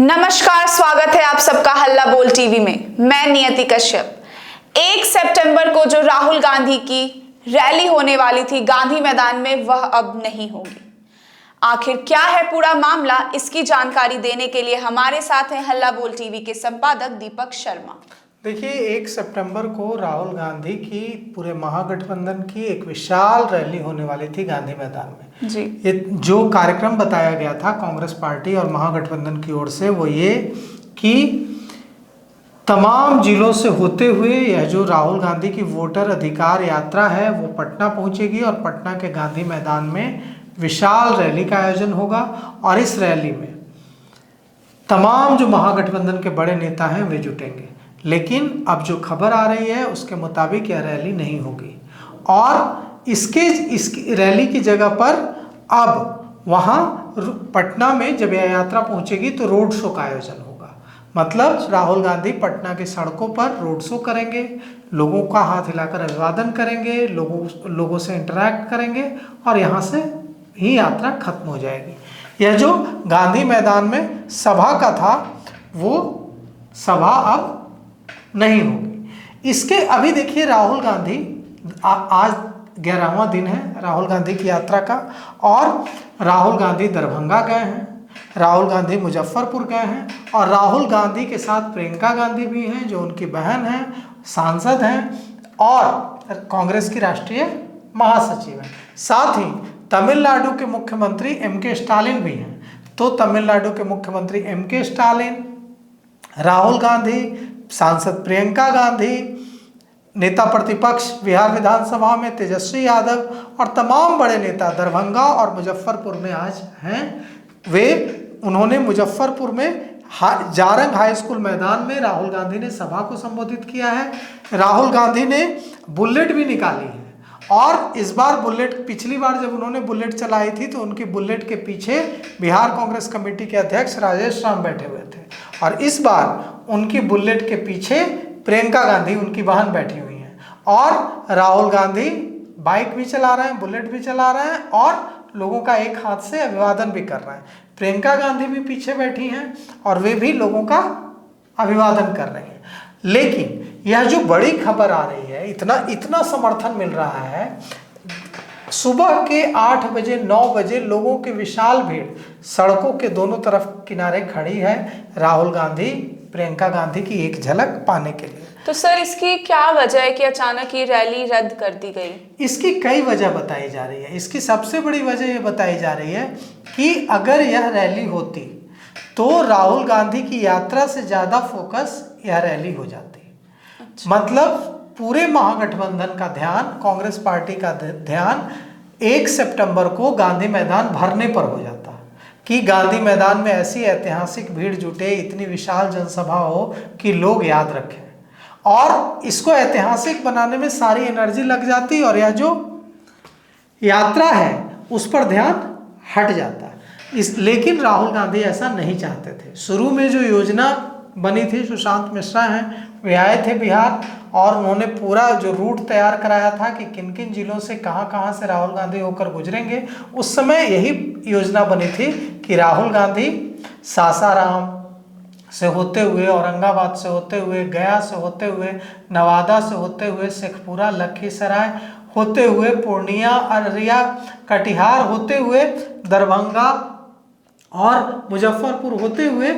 नमस्कार, स्वागत है आप सबका हल्ला बोल टीवी में। मैं नियति कश्यप। 1 सितंबर को जो राहुल गांधी की रैली होने वाली थी गांधी मैदान में, वह अब नहीं होगी। आखिर क्या है पूरा मामला, इसकी जानकारी देने के लिए हमारे साथ हैं हल्ला बोल टीवी के संपादक दीपक शर्मा। देखिए, 1 सितंबर को राहुल गांधी की पूरे महागठबंधन की एक विशाल रैली होने वाली थी गांधी मैदान में जी। ये जो कार्यक्रम बताया गया था कांग्रेस पार्टी और महागठबंधन की ओर से, वो ये कि तमाम जिलों से होते हुए यह जो राहुल गांधी की वोटर अधिकार यात्रा है वो पटना पहुंचेगी और पटना के गांधी मैदान में विशाल रैली का आयोजन होगा। और इस रैली में तमाम जो महागठबंधन के बड़े नेता हैं वे जुटेंगे। लेकिन अब जो खबर आ रही है उसके मुताबिक यह रैली नहीं होगी और इसकी रैली की जगह पर अब वहाँ पटना में जब यह यात्रा पहुँचेगी तो रोड शो का आयोजन होगा। मतलब राहुल गांधी पटना की सड़कों पर रोड शो करेंगे, लोगों का हाथ हिलाकर अभिवादन करेंगे, लोगों से इंटरैक्ट करेंगे और यहाँ से ही यात्रा खत्म हो जाएगी। यह जो गांधी मैदान में सभा का था वो सभा अब नहीं होगी। इसके अभी देखिए, राहुल गांधी आज 11वां दिन है राहुल गांधी की यात्रा का और राहुल गांधी दरभंगा गए हैं, राहुल गांधी मुजफ्फरपुर गए हैं और राहुल गांधी के साथ प्रियंका गांधी भी हैं जो उनकी बहन हैं, सांसद हैं और कांग्रेस की राष्ट्रीय महासचिव हैं। साथ ही तमिलनाडु के मुख्यमंत्री एम.के. स्टालिन भी हैं। तो तमिलनाडु के मुख्यमंत्री एम.के. स्टालिन, राहुल गांधी, सांसद प्रियंका गांधी, नेता प्रतिपक्ष बिहार विधानसभा में तेजस्वी यादव और तमाम बड़े नेता दरभंगा और मुजफ्फरपुर में आज हैं। उन्होंने मुजफ्फरपुर में जारंग हाई स्कूल मैदान में राहुल गांधी ने सभा को संबोधित किया है। राहुल गांधी ने बुलेट भी निकाली है और इस बार बुलेट, पिछली बार जब उन्होंने बुलेट चलाई थी तो उनकी बुलेट के पीछे बिहार कांग्रेस कमेटी के अध्यक्ष राजेश राम बैठे हुए थे और इस बार उनकी बुलेट के पीछे प्रियंका गांधी, उनकी बहन, बैठी हुई हैं और राहुल गांधी बाइक भी चला रहे हैं, बुलेट भी चला रहे हैं और लोगों का एक हाथ से अभिवादन भी कर रहे हैं। प्रियंका गांधी भी पीछे बैठी हैं और वे भी लोगों का अभिवादन कर रही हैं। लेकिन यह जो बड़ी खबर आ रही है, इतना समर्थन मिल रहा है, सुबह के 8 बजे 9 बजे लोगों की विशाल भीड़ सड़कों के दोनों तरफ किनारे खड़ी है राहुल गांधी प्रियंका गांधी की एक झलक पाने के लिए। तो सर, इसकी क्या वजह है कि अचानक ये रैली रद्द कर दी गई? इसकी कई वजह बताई जा रही है। इसकी सबसे बड़ी वजह ये बताई जा रही है कि अगर यह रैली होती तो राहुल गांधी की यात्रा से ज़्यादा फोकस यह रैली हो जाती। अच्छा। मतलब पूरे महागठबंधन का ध्यान, कांग्रेस पार्टी का ध्यान 1 सितंबर को गांधी मैदान भरने पर हो जाता कि गांधी मैदान में ऐसी ऐतिहासिक भीड़ जुटे, इतनी विशाल जनसभा हो कि लोग याद रखें और इसको ऐतिहासिक बनाने में सारी एनर्जी लग जाती और यह जो यात्रा है उस पर ध्यान हट जाता है। लेकिन राहुल गांधी ऐसा नहीं चाहते थे। शुरू में जो योजना बनी थी, सुशांत मिश्रा हैं, वे आए थे बिहार और उन्होंने पूरा जो रूट तैयार कराया था कि किन किन जिलों से कहां से राहुल गांधी होकर गुजरेंगे। उस समय यही योजना बनी थी कि राहुल गांधी सासाराम से होते हुए, औरंगाबाद से होते हुए, गया से होते हुए, नवादा से होते हुए, शेखपुरा, लखीसराय होते हुए, पूर्णिया, अररिया, कटिहार होते हुए, दरभंगा और मुजफ्फरपुर होते हुए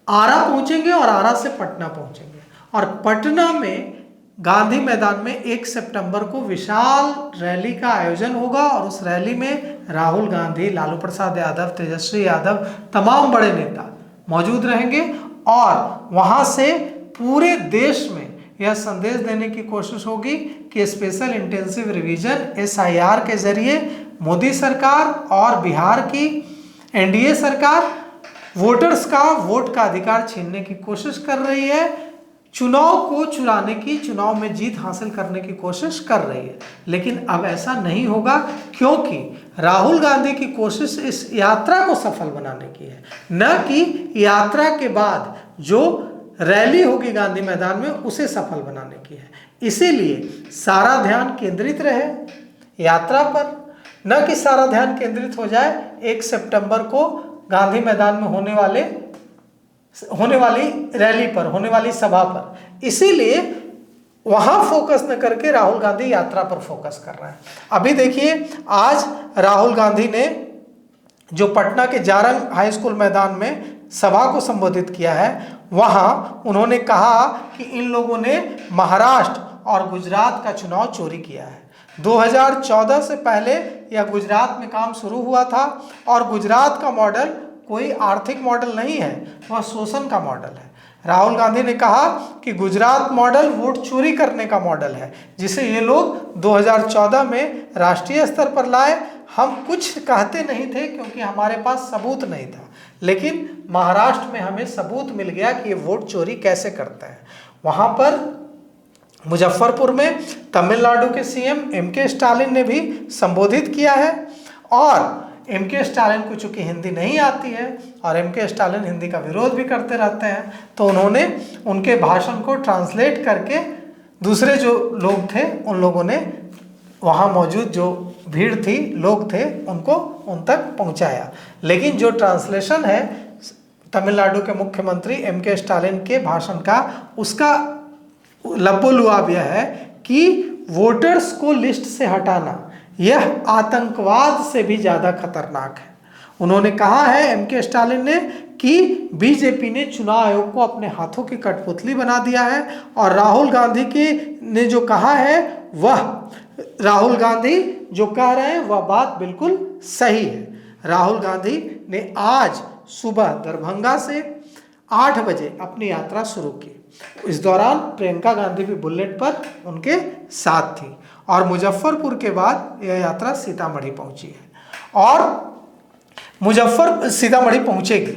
आरा पहुंचेंगे और आरा से पटना पहुंचेंगे और पटना में गांधी मैदान में 1 सितंबर को विशाल रैली का आयोजन होगा और उस रैली में राहुल गांधी, लालू प्रसाद यादव, तेजस्वी यादव, तमाम बड़े नेता मौजूद रहेंगे और वहां से पूरे देश में यह संदेश देने की कोशिश होगी कि स्पेशल इंटेंसिव रिवीजन SIR के जरिए मोदी सरकार और बिहार की NDA सरकार वोटर्स का वोट का अधिकार छीनने की कोशिश कर रही है, चुनाव को चुराने की, चुनाव में जीत हासिल करने की कोशिश कर रही है। लेकिन अब ऐसा नहीं होगा क्योंकि राहुल गांधी की कोशिश इस यात्रा को सफल बनाने की है, न कि यात्रा के बाद जो रैली होगी गांधी मैदान में उसे सफल बनाने की है। इसीलिए सारा ध्यान केंद्रित रहे यात्रा पर, न कि सारा ध्यान केंद्रित हो जाए 1 सितंबर को गांधी मैदान में होने वाले होने वाली रैली पर, होने वाली सभा पर, इसीलिए वहां फोकस न करके राहुल गांधी यात्रा पर फोकस कर रहे हैं। अभी देखिए, आज राहुल गांधी ने जो पटना के जारंग हाई स्कूल मैदान में सभा को संबोधित किया है, वहां उन्होंने कहा कि इन लोगों ने महाराष्ट्र और गुजरात का चुनाव चोरी किया है। 2014 से पहले यह गुजरात में काम शुरू हुआ था और गुजरात का मॉडल कोई आर्थिक मॉडल नहीं है, वह शोषण का मॉडल है। राहुल गांधी ने कहा कि गुजरात मॉडल वोट चोरी करने का मॉडल है, जिसे ये लोग 2014 में राष्ट्रीय स्तर पर लाए। हम कुछ कहते नहीं थे क्योंकि हमारे पास सबूत नहीं था, लेकिन महाराष्ट्र में हमें सबूत मिल गया कि ये वोट चोरी कैसे करता है। वहाँ पर मुजफ्फरपुर में तमिलनाडु के सीएम एमके स्टालिन ने भी संबोधित किया है, और एमके स्टालिन को चूंकि हिंदी नहीं आती है और एमके स्टालिन हिंदी का विरोध भी करते रहते हैं, तो उन्होंने उनके भाषण को ट्रांसलेट करके दूसरे जो लोग थे उन लोगों ने, वहाँ मौजूद जो भीड़ थी, लोग थे, उनको उन तक पहुँचाया। लेकिन जो ट्रांसलेशन है तमिलनाडु के मुख्यमंत्री एमके स्टालिन के भाषण का, उसका लबोलुआब यह है कि वोटर्स को लिस्ट से हटाना यह आतंकवाद से भी ज़्यादा खतरनाक है। उन्होंने कहा है एमके स्टालिन ने कि बीजेपी ने चुनाव आयोग को अपने हाथों की कठपुतली बना दिया है, और राहुल गांधी ने जो कहा है, वह राहुल गांधी जो कह रहे हैं वह बात बिल्कुल सही है। राहुल गांधी ने आज सुबह दरभंगा से 8 बजे अपनी यात्रा शुरू की। इस दौरान प्रियंका गांधी भी बुलेट पर उनके साथ थी, और मुजफ्फरपुर के बाद यह यात्रा सीतामढ़ी पहुंची है और सीतामढ़ी पहुंचेगी।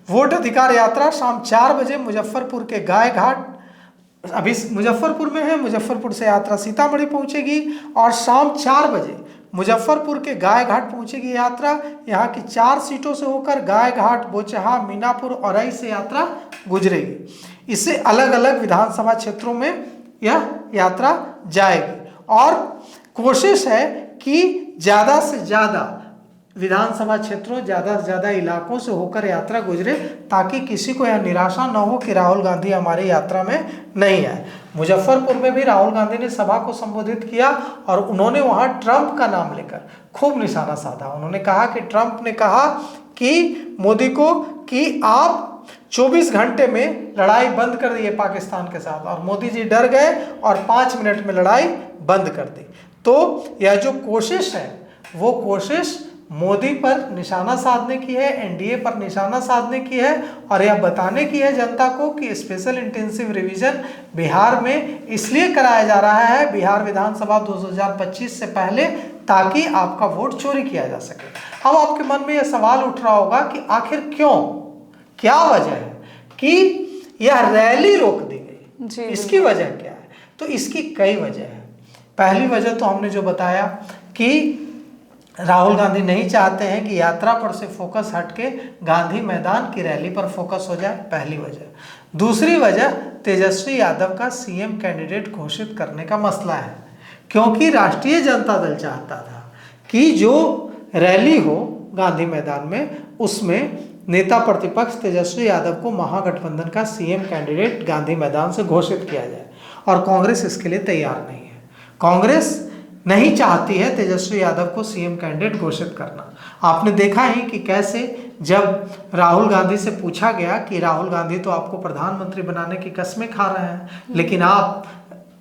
वोट अधिकार यात्रा शाम 4 बजे मुजफ्फरपुर के गाय घाट, अभी मुजफ्फरपुर में है, मुजफ्फरपुर से यात्रा सीतामढ़ी पहुंचेगी और शाम 4 बजे मुजफ्फरपुर के गाय घाट पहुंचेगी यात्रा। यहाँ की 4 सीटों से होकर गाय घाट, बोचहा, मीनापुर, औरई से यात्रा गुजरेगी। इससे अलग अलग विधानसभा क्षेत्रों में यह यात्रा जाएगी, और कोशिश है कि ज़्यादा से ज़्यादा विधानसभा क्षेत्रों, ज़्यादा से ज़्यादा इलाकों से होकर यात्रा गुजरे, ताकि किसी को यह निराशा न हो कि राहुल गांधी हमारी यात्रा में नहीं आए। मुजफ्फरपुर में भी राहुल गांधी ने सभा को संबोधित किया और उन्होंने वहाँ ट्रंप का नाम लेकर खूब निशाना साधा। उन्होंने कहा कि ट्रंप ने कहा कि मोदी को कि आप 24 घंटे में लड़ाई बंद कर दी है पाकिस्तान के साथ, और मोदी जी डर गए और 5 मिनट में लड़ाई बंद कर दी। तो यह जो कोशिश है वो कोशिश मोदी पर निशाना साधने की है, एनडीए पर निशाना साधने की है, और यह बताने की है जनता को कि स्पेशल इंटेंसिव रिवीजन बिहार में इसलिए कराया जा रहा है, बिहार विधानसभा 2025 से पहले, ताकि आपका वोट चोरी किया जा सके। अब आपके मन में यह सवाल उठ रहा होगा कि आखिर क्यों, क्या वजह है कि यह रैली रोक दी गई, इसकी वजह क्या है? तो इसकी कई वजह है। पहली वजह तो हमने जो बताया कि राहुल गांधी नहीं चाहते हैं कि यात्रा पर से फोकस हटके गांधी मैदान की रैली पर फोकस हो जाए, पहली वजह। दूसरी वजह तेजस्वी यादव का सीएम कैंडिडेट घोषित करने का मसला है, क्योंकि राष्ट्रीय जनता दल चाहता था कि जो रैली हो गांधी मैदान में, उसमें नेता प्रतिपक्ष तेजस्वी यादव को महागठबंधन का सीएम कैंडिडेट गांधी मैदान से घोषित किया जाए, और कांग्रेस इसके लिए तैयार नहीं है। कांग्रेस नहीं चाहती है तेजस्वी यादव को सीएम कैंडिडेट घोषित करना। आपने देखा ही कि कैसे जब राहुल गांधी से पूछा गया कि राहुल गांधी तो आपको प्रधानमंत्री बनाने की कस्में खा रहे हैं, लेकिन आप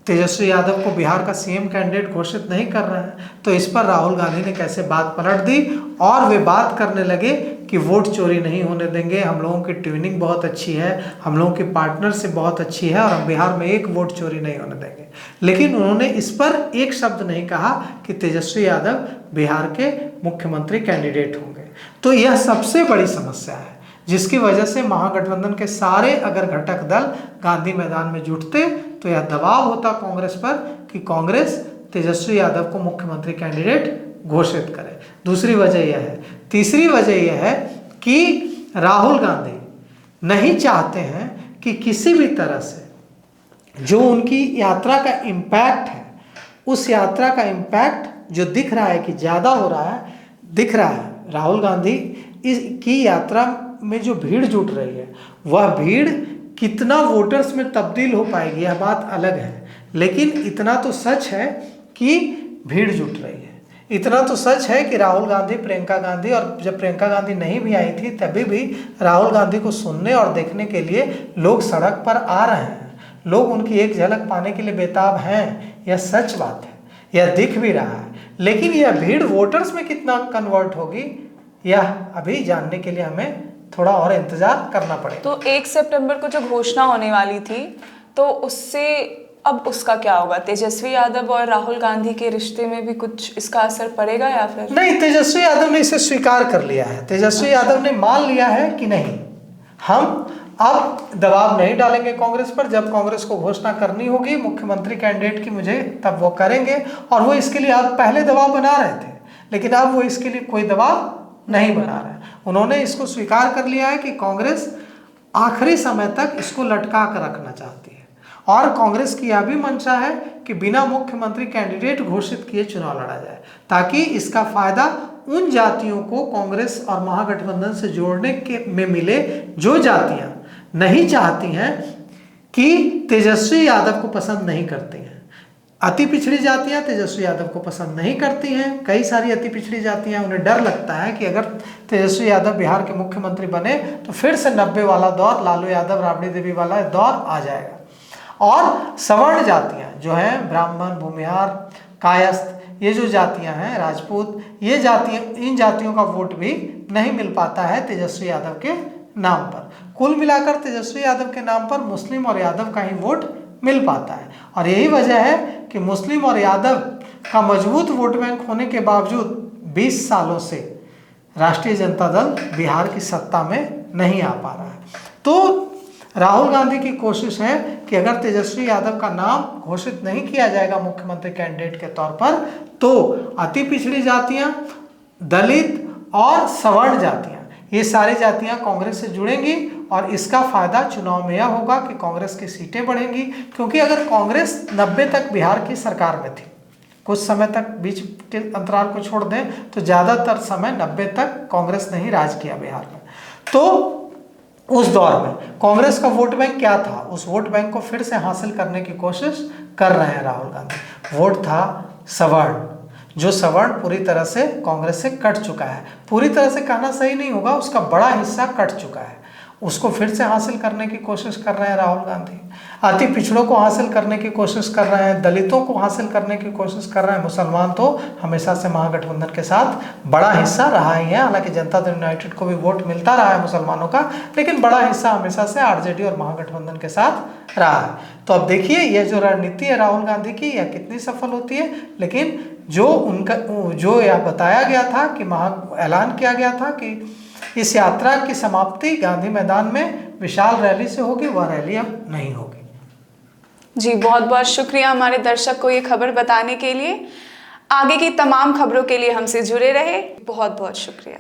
तेजस्वी यादव को बिहार का सीएम कैंडिडेट घोषित नहीं कर रहे हैं, तो इस पर राहुल गांधी ने कैसे बात पलट दी और वे बात करने लगे कि वोट चोरी नहीं होने देंगे, हम लोगों की ट्यूनिंग बहुत अच्छी है, हम लोगों की पार्टनरशिप बहुत अच्छी है, और हम बिहार में एक वोट चोरी नहीं होने देंगे। लेकिन उन्होंने इस पर एक शब्द नहीं कहा कि तेजस्वी यादव बिहार के मुख्यमंत्री कैंडिडेट होंगे। तो यह सबसे बड़ी समस्या है, जिसकी वजह से महागठबंधन के सारे अगर घटक दल गांधी मैदान में जुटते तो यह दबाव होता कांग्रेस पर कि कांग्रेस तेजस्वी यादव को मुख्यमंत्री कैंडिडेट घोषित करे। दूसरी वजह यह है। तीसरी वजह यह है कि राहुल गांधी नहीं चाहते हैं कि किसी भी तरह से जो उनकी यात्रा का इम्पैक्ट है, उस यात्रा का इम्पैक्ट जो दिख रहा है कि ज़्यादा हो रहा है, दिख रहा है। राहुल गांधी की यात्रा में जो भीड़ जुट रही है वह भीड़ कितना वोटर्स में तब्दील हो पाएगी यह बात अलग है, लेकिन इतना तो सच है कि भीड़ जुट रही है। इतना तो सच है कि राहुल गांधी, प्रियंका गांधी, और जब प्रियंका गांधी नहीं भी आई थी तभी भी राहुल गांधी को सुनने और देखने के लिए लोग सड़क पर आ रहे हैं। लोग उनकी एक झलक पाने के लिए बेताब हैं, यह सच बात है, यह दिख भी रहा है। लेकिन यह भीड़ वोटर्स में कितना कन्वर्ट होगी यह अभी जानने के लिए हमें थोड़ा और इंतजार करना पड़ेगा। तो 1 सितंबर को जो घोषणा होने वाली थी तो उससे अब उसका क्या होगा? तेजस्वी यादव और राहुल गांधी के रिश्ते में भी कुछ इसका असर पड़ेगा या फिर नहीं? तेजस्वी यादव ने इसे स्वीकार कर लिया है। तेजस्वी यादव ने मान लिया है कि नहीं, हम अब दबाव नहीं डालेंगे कांग्रेस पर। जब कांग्रेस को घोषणा करनी होगी मुख्यमंत्री कैंडिडेट की मुझे, तब वो करेंगे। और वो इसके लिए अब पहले दबाव बना रहे थे, लेकिन अब वो इसके लिए कोई दबाव नहीं बना रहे। उन्होंने इसको स्वीकार कर लिया है कि कांग्रेस आखिरी समय तक इसको लटका कर रखना चाहती है। और कांग्रेस की यह भी मंशा है कि बिना मुख्यमंत्री कैंडिडेट घोषित किए चुनाव लड़ा जाए, ताकि इसका फायदा उन जातियों को कांग्रेस और महागठबंधन से जोड़ने के में मिले जो जातियां नहीं चाहती हैं कि तेजस्वी यादव को पसंद नहीं करती हैं। अति पिछड़ी जातियां तेजस्वी यादव को पसंद नहीं करती हैं। कई सारी अति पिछड़ी जातियां, उन्हें डर लगता है कि अगर तेजस्वी यादव बिहार के मुख्यमंत्री बने तो फिर से 90 वाला दौर, लालू यादव, राबड़ी देवी वाला दौर आ जाएगा। और सवर्ण जातियां जो हैं, ब्राह्मण, भूमिहार, कायस्थ, ये जो जातियां हैं, राजपूत, ये जातियां, इन जातियों का वोट भी नहीं मिल पाता है तेजस्वी यादव के नाम पर। कुल मिलाकर तेजस्वी यादव के नाम पर मुस्लिम और यादव का ही वोट मिल पाता है। और यही वजह है कि मुस्लिम और यादव का मजबूत वोट बैंक होने के बावजूद 20 सालों से राष्ट्रीय जनता दल बिहार की सत्ता में नहीं आ पा रहा है। तो राहुल गांधी की कोशिश है कि अगर तेजस्वी यादव का नाम घोषित नहीं किया जाएगा मुख्यमंत्री कैंडिडेट के तौर पर, तो अति पिछड़ी जातियां, दलित और सवर्ण जातियां, ये सारी जातियां कांग्रेस से जुड़ेंगी। और इसका फायदा चुनाव में यह होगा कि कांग्रेस की सीटें बढ़ेंगी। क्योंकि अगर कांग्रेस 90 तक बिहार की सरकार में थी, कुछ समय तक बीच के अंतराल को छोड़ दें तो ज़्यादातर समय 90 तक कांग्रेस ने ही राज किया बिहार में। तो उस दौर में कांग्रेस का वोट बैंक क्या था? उस वोट बैंक को फिर से हासिल करने की कोशिश कर रहे हैं राहुल गांधी। वोट था सवर्ण, जो सवर्ण पूरी तरह से कांग्रेस से कट चुका है। पूरी तरह से कहना सही नहीं होगा, उसका बड़ा हिस्सा कट चुका है। उसको फिर से हासिल करने की कोशिश कर रहे हैं राहुल गांधी। अति पिछड़ों को हासिल करने की कोशिश कर रहे हैं, दलितों को हासिल करने की कोशिश कर रहे हैं। मुसलमान तो हमेशा से महागठबंधन के साथ बड़ा हिस्सा रहा ही है। हालांकि जनता दल यूनाइटेड को भी वोट मिलता रहा है मुसलमानों का, लेकिन बड़ा हिस्सा हमेशा से आरजेडी और महागठबंधन के साथ रहा है। तो अब देखिए यह जो रणनीति है राहुल गांधी की, यह कितनी सफल होती है। लेकिन जो यह बताया गया था कि ऐलान किया गया था कि इस यात्रा की समाप्ति गांधी मैदान में विशाल रैली से होगी, वह रैली अब नहीं होगी। जी, बहुत बहुत शुक्रिया हमारे दर्शक को ये खबर बताने के लिए। आगे की तमाम खबरों के लिए हमसे जुड़े रहे। बहुत बहुत शुक्रिया।